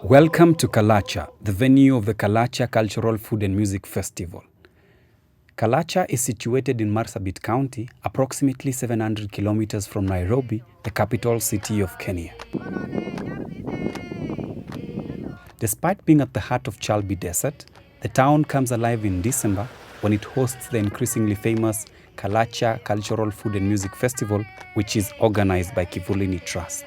Welcome to Kalacha, the venue of the Kalacha Cultural Food and Music Festival. Kalacha is situated in Marsabit County, approximately 700 kilometers from Nairobi, the capital city of Kenya. Despite being at the heart of Chalbi Desert, the town comes alive in December when it hosts the increasingly famous Kalacha Cultural Food and Music Festival, which is organized by Kivulini Trust.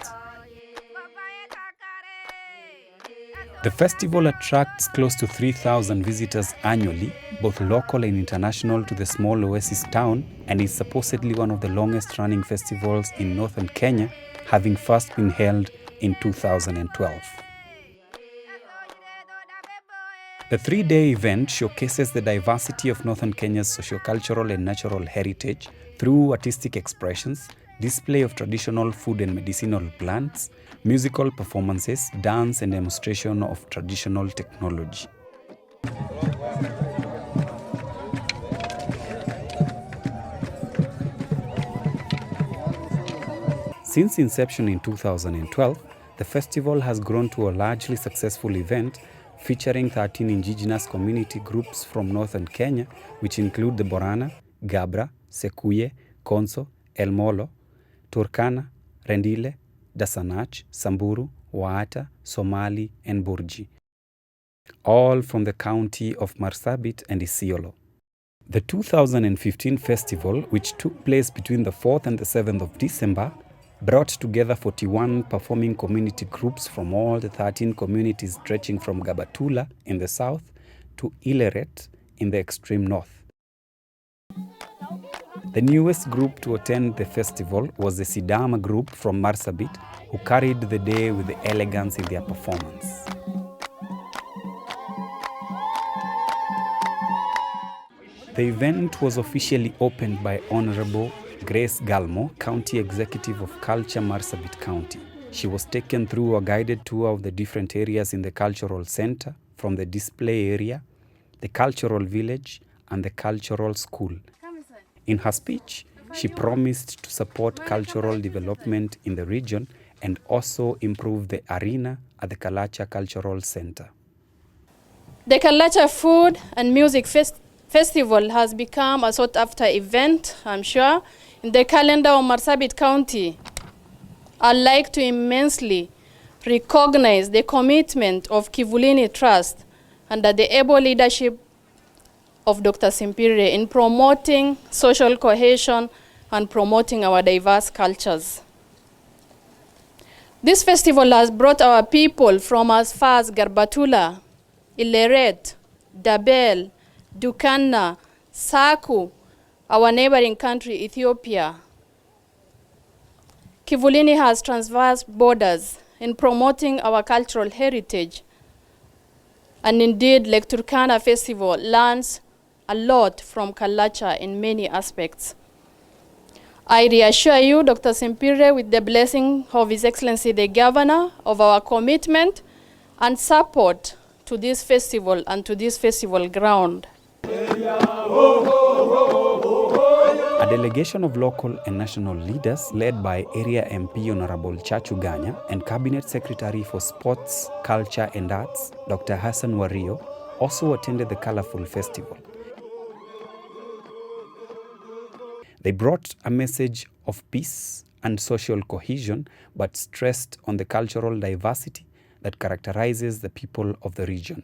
The festival attracts close to 3,000 visitors annually, both local and international, to the small oasis town, and is supposedly one of the longest running festivals in northern Kenya, having first been held in 2012. The three-day event showcases the diversity of northern Kenya's sociocultural and natural heritage through artistic expressions, display of traditional food and medicinal plants, musical performances, dance, and demonstration of traditional technology. Since inception in 2012, the festival has grown to a largely successful event featuring 13 indigenous community groups from northern Kenya, which include the Boran, Gabbra, Saakuye, Konso, El-Molo, Turkana, Rendille, Daasanach, Samburu, Waata, Somali, and Burji, all from the county of Marsabit and Isiolo. The 2015 festival, which took place between the 4th and the 7th of December, brought together 41 performing community groups from all the 13 communities stretching from Gabatula in the south to Ileret in the extreme north. The newest group to attend the festival was the Sidama group from Marsabit, who carried the day with the elegance in their performance. The event was officially opened by Honorable Grace Galmo, County Executive of Culture, Marsabit County. She was taken through a guided tour of the different areas in the cultural center, from the display area, the cultural village, and the cultural school. In her speech, she promised to support cultural development in the region and also improve the arena at the Kalacha Cultural Center. The Kalacha Food and Music Festival has become a sought-after event, I'm sure, in the calendar of Marsabit County. I'd like to immensely recognize the commitment of Kivulini Trust under the able leadership of Dr. Simpire in promoting social cohesion and promoting our diverse cultures. This festival has brought our people from as far as Garbatula, Ileret, Dabel, Turkana, Saakuye, our neighboring country, Ethiopia. Kivulini has traversed borders in promoting our cultural heritage. And indeed, Lake Turkana Festival learns a lot from Kalacha in many aspects. I reassure you, Dr. Simpire, with the blessing of His Excellency the Governor, of our commitment and support to this festival and to this festival ground. A delegation of local and national leaders led by Area MP Honorable Chachu Ganya and Cabinet Secretary for Sports, Culture and Arts, Dr. Hassan Wario, also attended the colorful festival. They brought a message of peace and social cohesion, but stressed on the cultural diversity that characterizes the people of the region.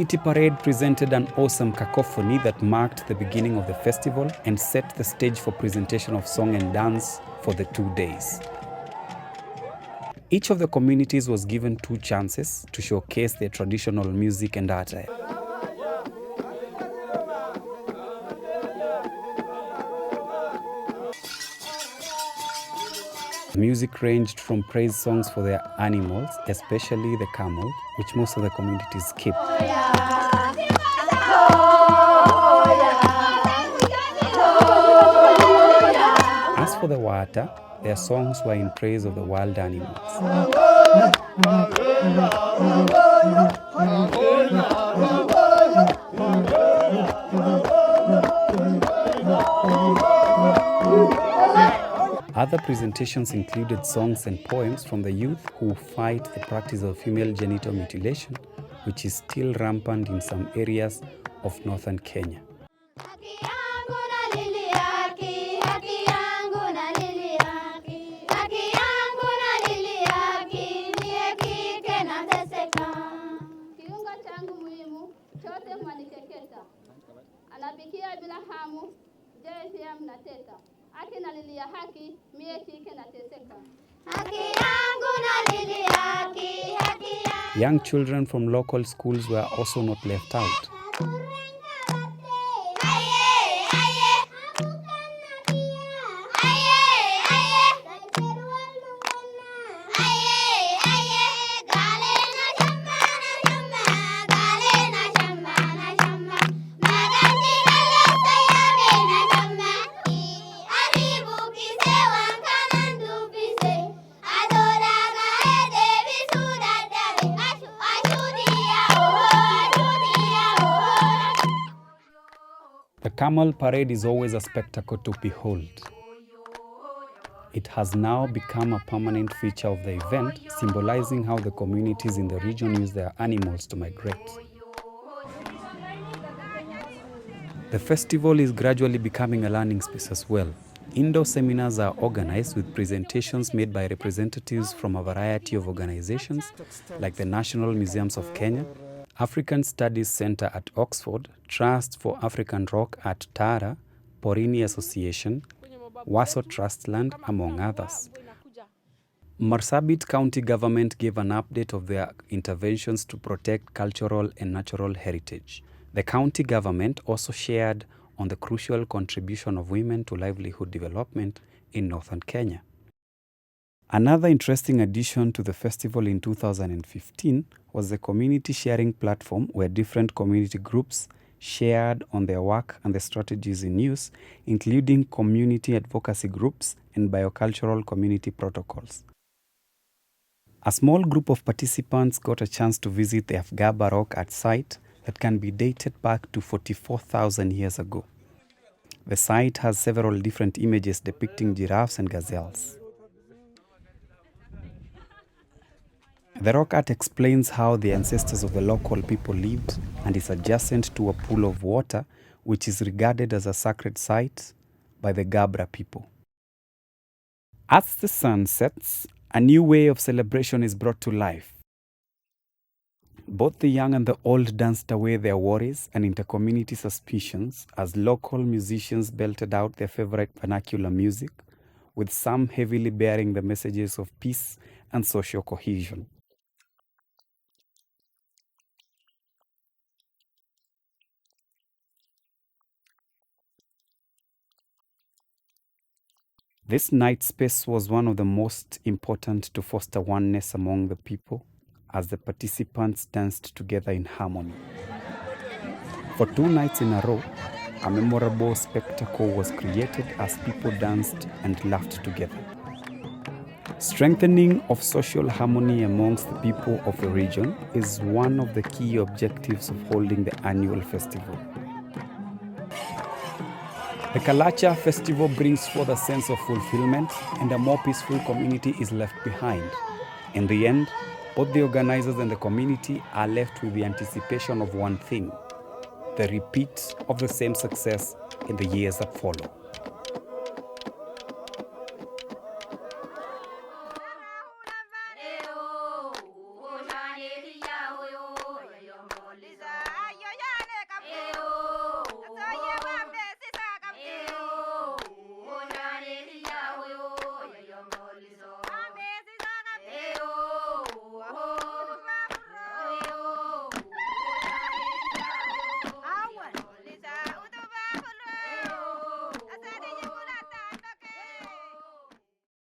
community parade presented an awesome cacophony that marked the beginning of the festival and set the stage for presentation of song and dance for the 2 days. Each of the communities was given 2 chances to showcase their traditional music and attire. Music ranged from praise songs for their animals, especially the camel, which most of the communities keep. As for the Waata, their songs were in praise of the wild animals. Other presentations included songs and poems from the youth who fight the practice of female genital mutilation, which is still rampant in some areas of northern Kenya. Young children from local schools were also not left out. The Camel parade is always a spectacle to behold. It has now become a permanent feature of the event, symbolizing how the communities in the region use their animals to migrate. The festival is gradually becoming a learning space as well. Indoor seminars are organized with presentations made by representatives from a variety of organizations like the National Museums of Kenya, African Studies Center at Oxford, Trust for African Rock at Tara, Porini Association, Waso Trustland, among others. Marsabit County government gave an update of their interventions to protect cultural and natural heritage. The county government also shared on the crucial contribution of women to livelihood development in northern Kenya. Another interesting addition to the festival in 2015 was the community sharing platform where different community groups shared on their work and the strategies in use, including community advocacy groups and biocultural community protocols. A small group of participants got a chance to visit the Gabbra rock at site that can be dated back to 44,000 years ago. The site has several different images depicting giraffes and gazelles. The rock art explains how the ancestors of the local people lived and is adjacent to a pool of water which is regarded as a sacred site by the Gabbra people. As the sun sets, a new way of celebration is brought to life. Both the young and the old danced away their worries and inter-community suspicions as local musicians belted out their favorite vernacular music, with some heavily bearing the messages of peace and social cohesion. This night space was one of the most important to foster oneness among the people as the participants danced together in harmony. For 2 nights in a row, a memorable spectacle was created as people danced and laughed together. Strengthening of social harmony amongst the people of the region is one of the key objectives of holding the annual festival. The Kalacha festival brings forth a sense of fulfillment and a more peaceful community is left behind. In the end, both the organizers and the community are left with the anticipation of one thing: the repeat of the same success in the years that follow.